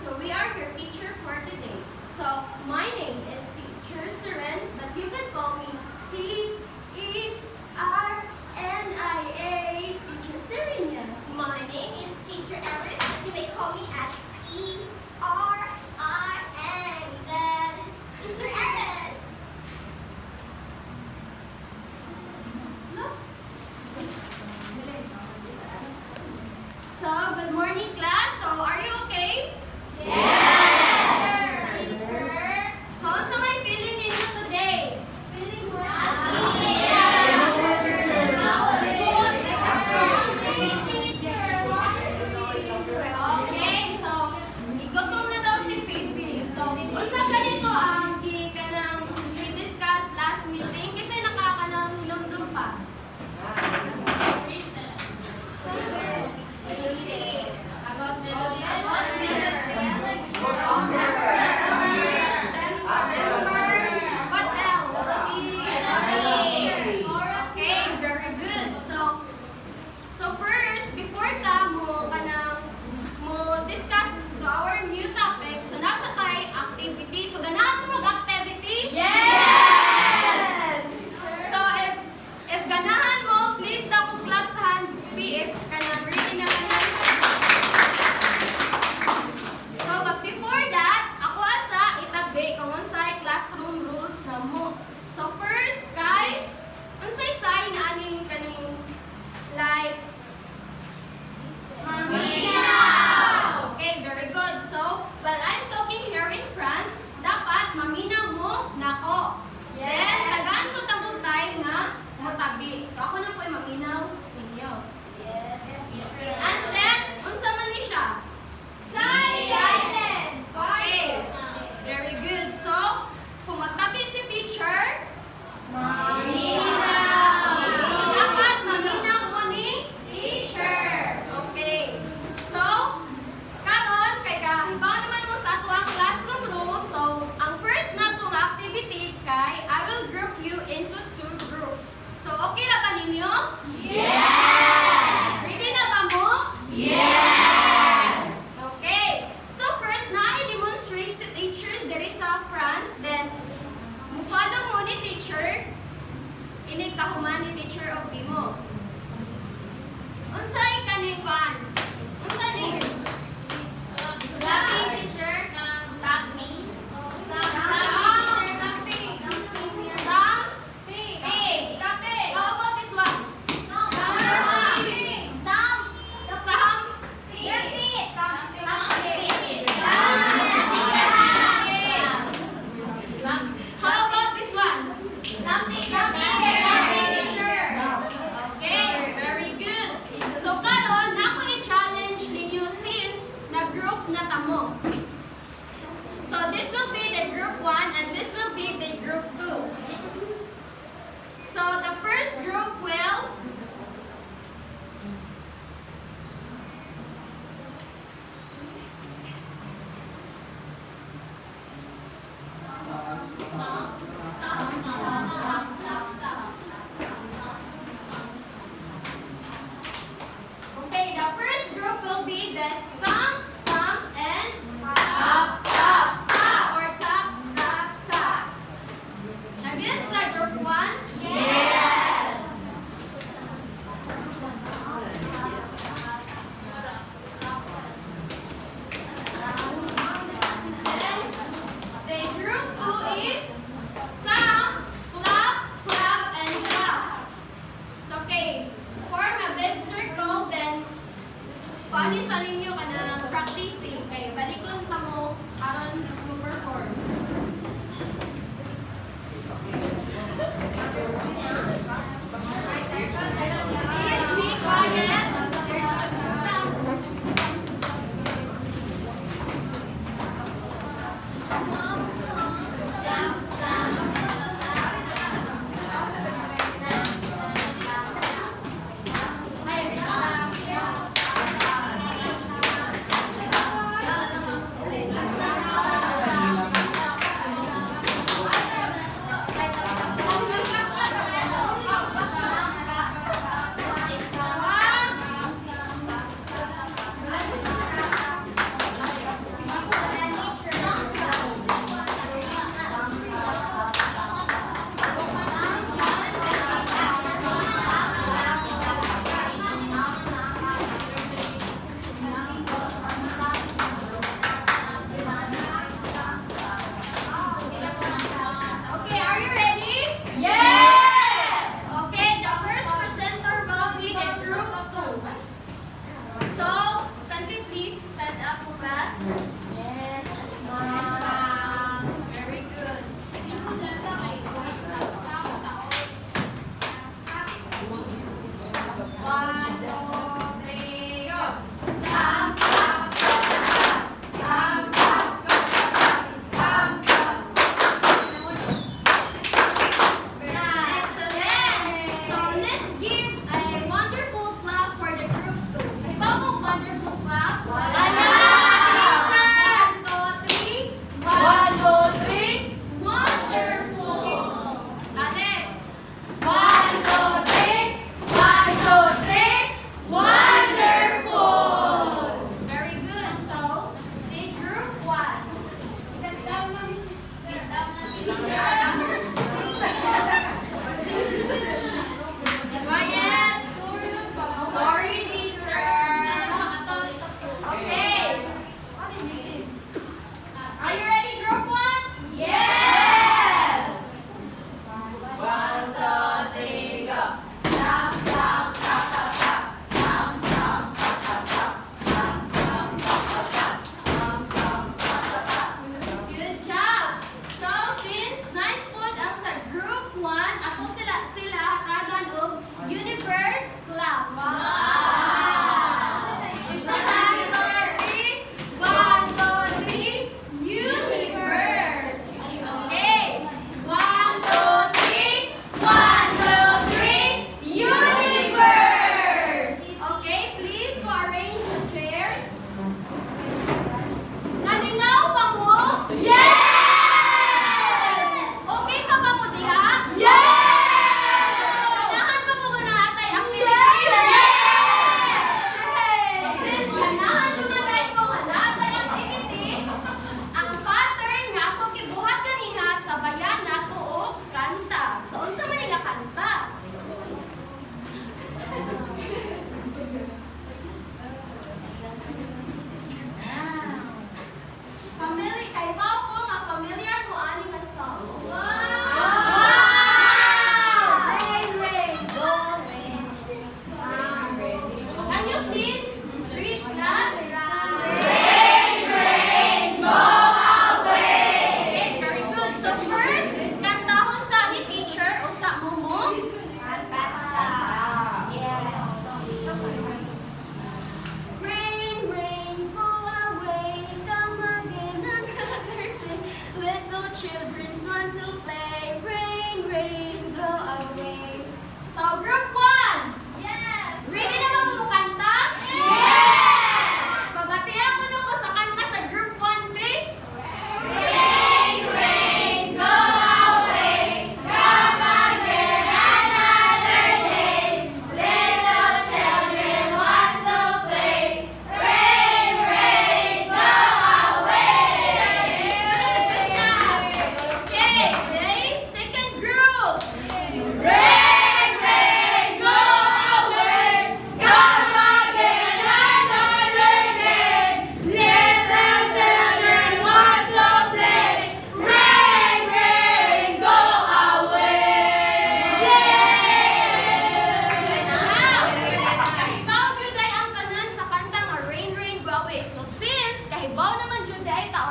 So we are your teacher for today. So my name is Teacher Seren, but you can call me Serenia. Teacher Serenia. My name is Teacher Eris, but you may call me as E-R-I-N. That is Teacher Eris. So good morning, class. So are you okay? Yes! So unsa may feeling ninyo today? Feeling mo? Okay, so igutom na daw si Phoebe. So unsa ganito ang kanang i-discuss last meeting kasi nakakanang lumdum pa. What else? Okay, very good. So first, before mo discuss to our new topic, so nasa tayo activity. So ganahan mo mag-activity? Yes! So if ganahan mo, please double clap sa hands P if kanang ready na kanan. So but before that, ako asa itabi kung unsay classroom rules na mo. So first kay unsay say na aning kaning like okay, very good. So, while I'm talking here in front, dapat maminaw mo nako. Then, tagaan mo tamong time na motabi. So, ako na po yung maminaw ninyo. And then, unsa man ni siya? Silence! Okay. Very good. So, kung magtabi si teacher, dapat maminaw mo ni Teacher! okay. So, karon kay kahibaw naman mo sa ato ang classroom rules. So, ang first na tong activity kay I will group you into 2 groups. So, okay ra ba ninyo? Yes! Ready na ba mo? Yes! Okay. So, first na i-demonstrate si teacher diri sa front. Then, mufado mo ni teacher. Ini kahuman ni teacher og mo. Unsay kaning kuan? Unsa ni? Clapping teacher. Stop me. Stamping. How about this one? How about this one? Okay, very good. So karon ako i-challenge ninyo since na-group na tamo. So this will be the group 1 and this will be the group 2. So the first group will okay, the first group will be the stomp, stomp, and tap, tap, tap, or tap, tap, tap. Again, sa group 1? Yes! The group 2 is stomp, clap, clap, and clap. So, okay, form a big circle, then paano sa ninyo ka na practicing? Okay, balikon ka mo aron to perform. Please be quiet.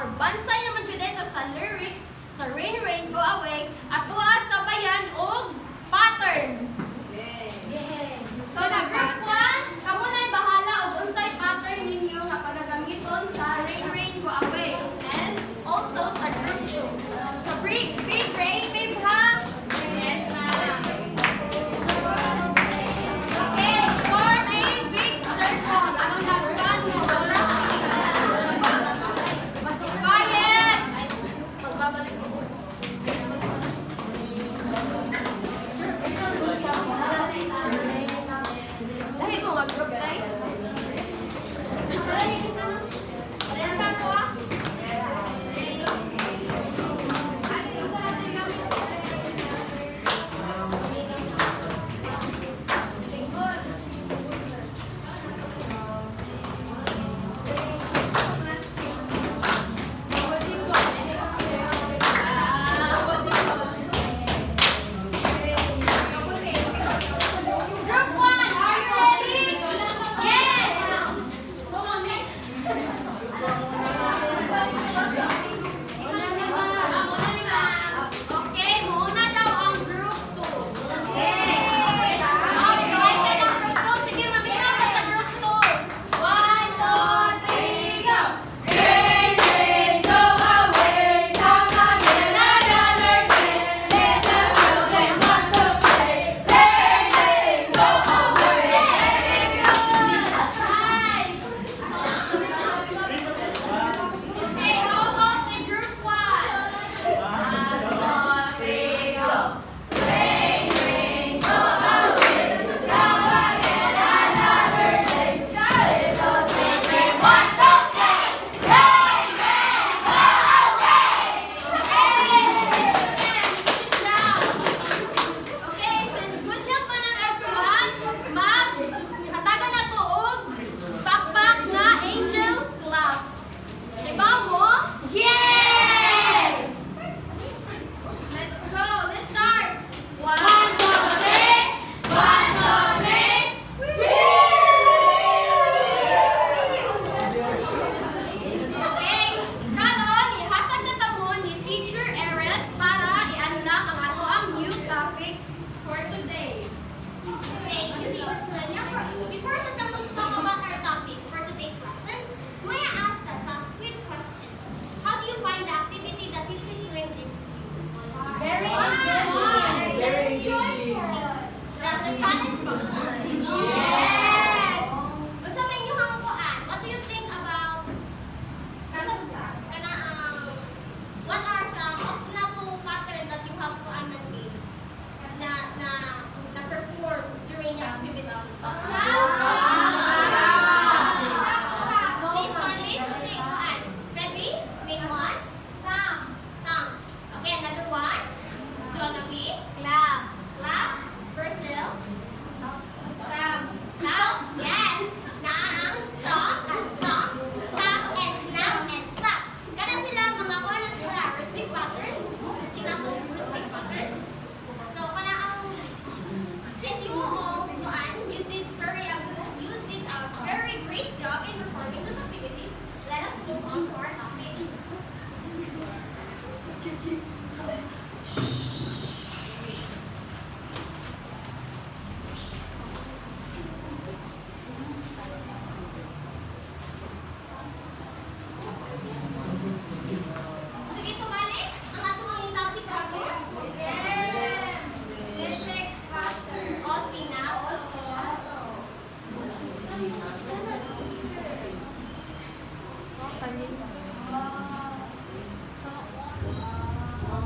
or bansay naman jud sa lyrics sa Rain Rain Go Away at duha sa bayan og pattern. So na group 1, kamo na bahala og unsay pattern ninyo nga pagagamiton sa Rain Rain Go Away and also sa group 2. So be creative ha. Okay, form a big circle. Ako nagpan mo. Quiet. Magbabalik ko. Dahil mo mag-group tayo. Ayan ka ko ah. Group 1, are you ready? Yes! Okay, muna daw ang group 2. Okay, excited ang group 2. Sige, mamaya ka sa group 2. 1, 2, 3, go! Rain, rain, go away. Come again another day. Let the children want to play. Rain, rain, go away. Very good. Nice. Okay, how about the group 1? 1, 2, 3, go. Rain, rain, go away. Come again another day. Little children want to play. Rain, rain, go away. Hey, excellent. Good job. Okay, since good job pa ng everyone, hatagan na to og pakpak na Angels Club. Diba mo? Yes! Let's go. Let's start. 1, 2, 3. 1, 2, 3. Okay. Karon, ihatag na tamo ni Teacher Eres para i-unlock ang ato ang new topic for today. Thank you, Teacher Serenia. Before sa tapos talk about our topic for today's lesson, may I ask some quick questions. How do you find the activity that teachers bring in? Very enjoyable. The challenge mo? Yes! Unsa may inyong kuan? What do you think about what are some ostinato pattern that you have kuan man be na perform during the activity? Based on kuan. Ready? Name one. Stamp. Stamp. Okay, another one. Jollibee. Clap. Clap. Brazil. Stamp. Clap. Yes. Naang stomp, stomp, clap, and snap, and clap. Kana sila mga kuha na sila rhythmic patterns. Sila to rhythmic patterns. So kana ang since you all kuan, you did a very great job in performing those activities. Let us move on to our topic. Sige, tumalik. Ang ato ang topic ako. Rhythmic pattern. Ostina.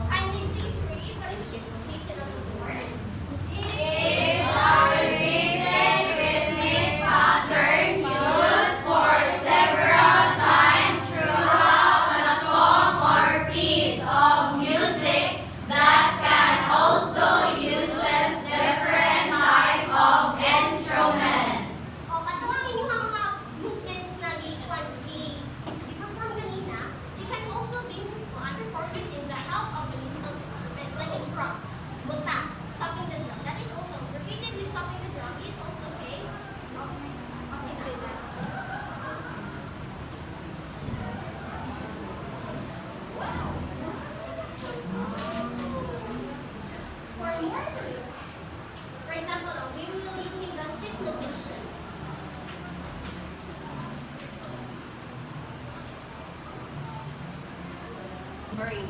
Can you please read what is pasted on the board? Is a rhythmic pattern used for several times throughout a song or piece of music that can also uses different type of instrument. O, kato ang inyong mga movements na di-perform Orange.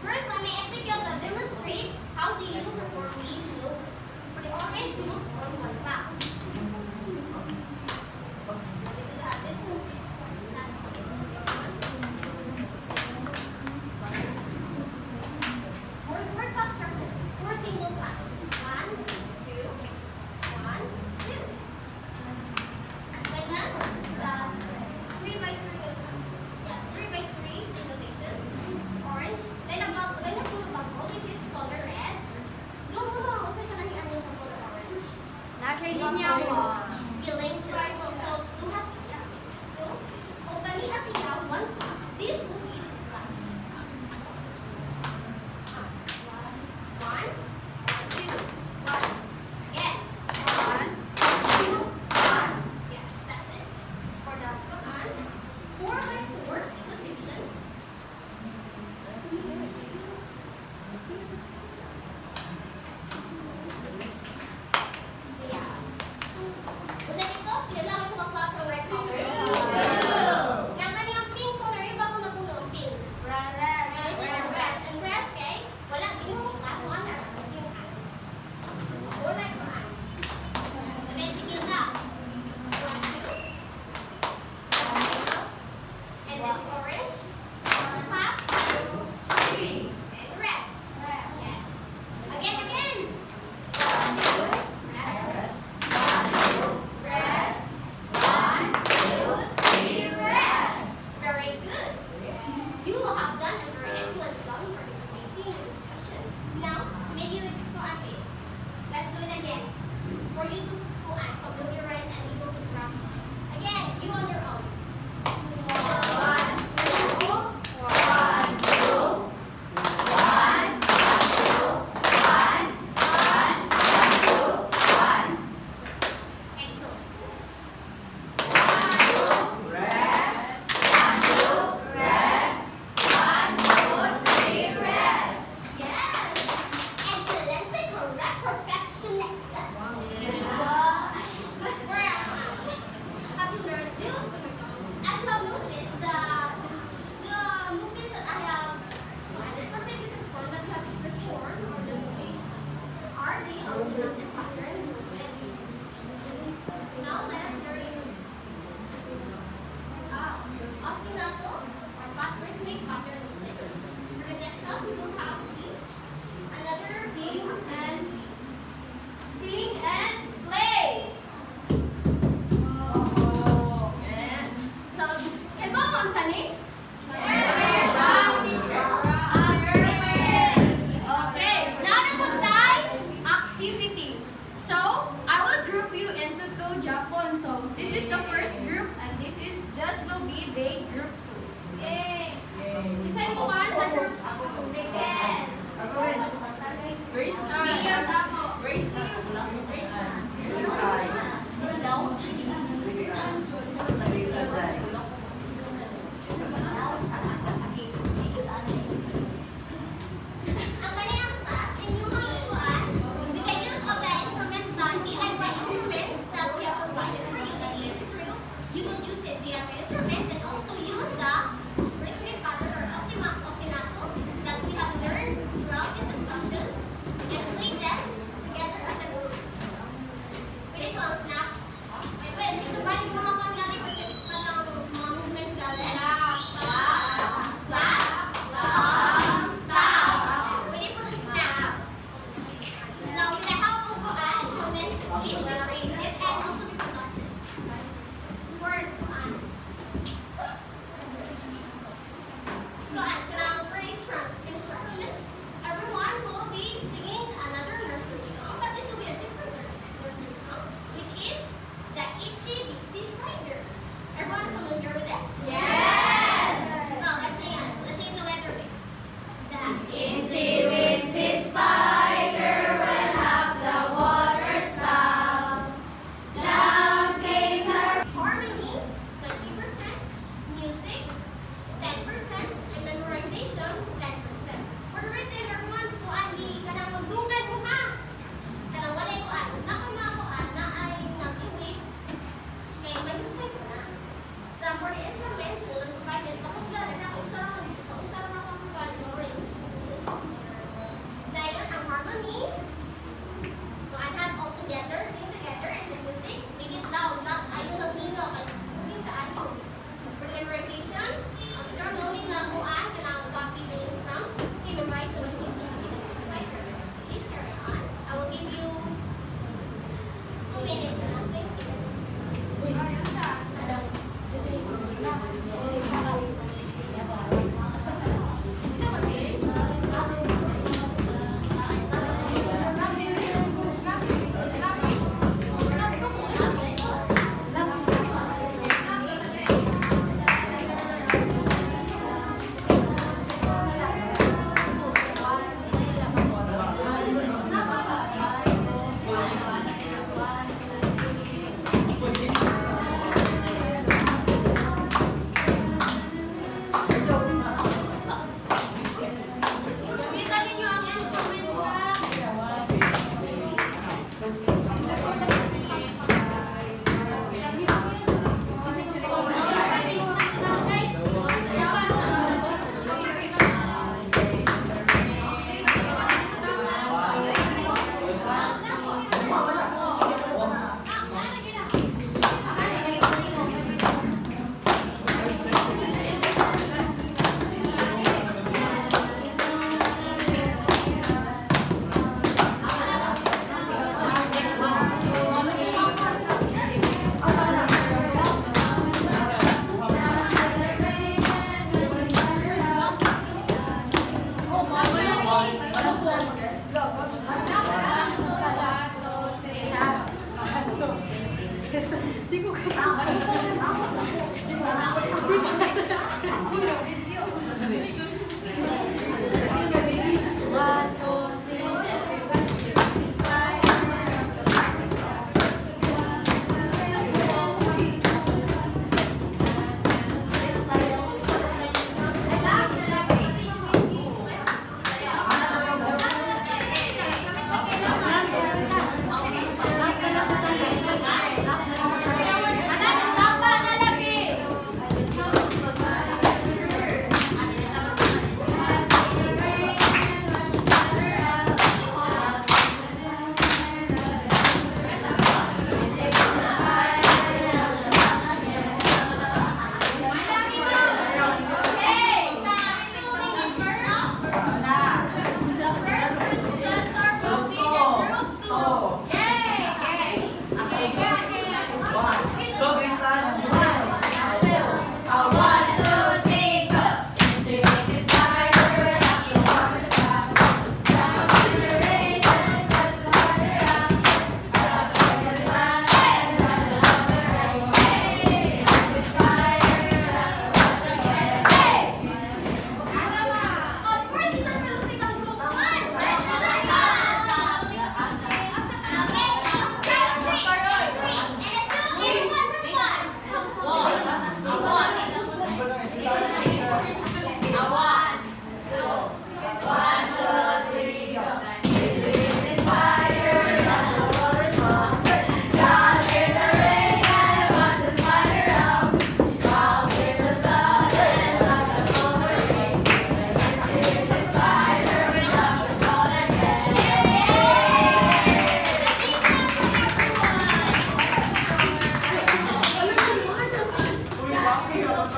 First, let me execute the demonstrate. How do you perform these loops? For the orange, you look for one clap. This loop is last four claps per loop. Four single claps. 1, 2, 1, 2. Like that, the 3 by 3 claps. Yes, 3 by 3 is the notation. Orange. Then a full bubble, which is color red. Doon mo lang, kasi kanahian niya sa color orange. Na-trade niya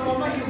mama,